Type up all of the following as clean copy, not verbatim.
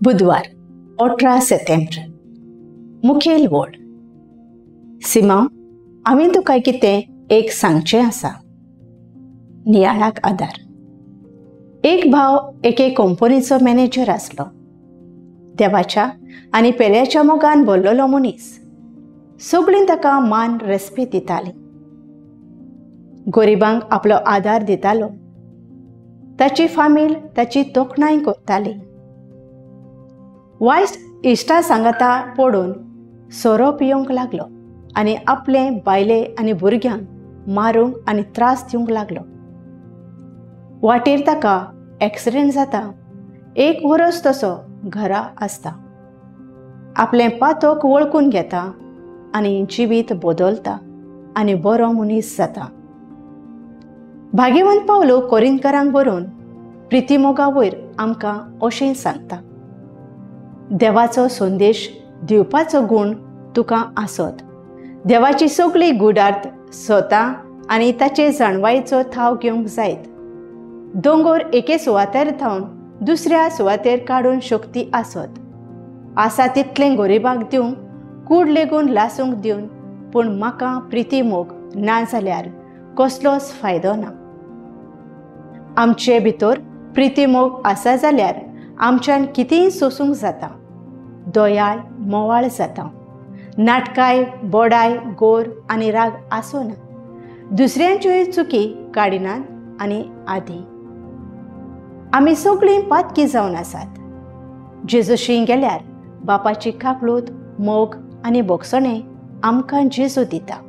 बुधवार 18 सप्टेंबर मुखेल वड सीमा हांवें तुका कितें एक सांगचें आसा. नियाळाक आदार. एक भाव एके कंपनीचो मॅनेजर आसलो. देवाच्या आनी पेल्याच्या मोगान भरलेलो मनीस. सगळीं ताका मान रेस्पेद दितालीं. गरिबांक आपलो आदार दितालो. ताची फामील ताची तोखणाय करताली. वायट इश्टा सांगाता पडून सोरो पिवंक लागलो आनी आपले बायले आनी भुरग्यांक मारूंक आनी त्रास दिवंक लागलो. वाटेर ताका एक्सिडेंट जाता. एक वरस तसो घरा आसता. आपले पातोक वळखून घेता आनी जिवीत बदलता आनी बरो मनीस जाता. भाग्यवंत पावलो कोरिंथकारांक बरोवन प्रितीमोगा वयर आमकां अशें सांगता. देवाचो संदेश दिवपाचो गूण तुका आसत. देवाची सगळी गुडार्थ स्वता आनी ताचे जाणवायेचो थाव घेवंक जायत. दोंगर एके सुवातेर थावन दुसऱ्या सुवातेर काडून शक्ती आसत. आसा तितलें गरिबांक दिवंक कूड लेगून लासूंक दिवन पूण म्हाका प्रिती मोग ना जाल्यार कसलोच फायदो ना. आमचे भितर प्रिती मोग आसा जाल्यार आमच्यान कितेंय सोसूंक जाता. दोयाळ मोवाळ जाता. नाटकाय बोडाय गोर आनी राग आसना. दुसऱ्यांच्योय चुकी काडिनात आनी आदी. आमी सगळीं पातकी जावन आसात. जेजूशी गेल्यार बापाची काकळूत मोग आनी बोगसणें आमकां जेजू दिता.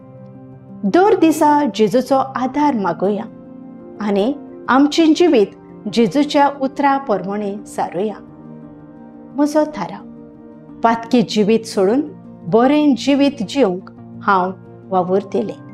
दर दिसा जेजूचो आदार मागुया आनी आमचें जिवीत जेजूच्या उतरा प्रमाणे सारुया. म्हजो थाराव. पातकी जिवीत सोडून बरें जिवीत जिवंक हांव वावुरतलें.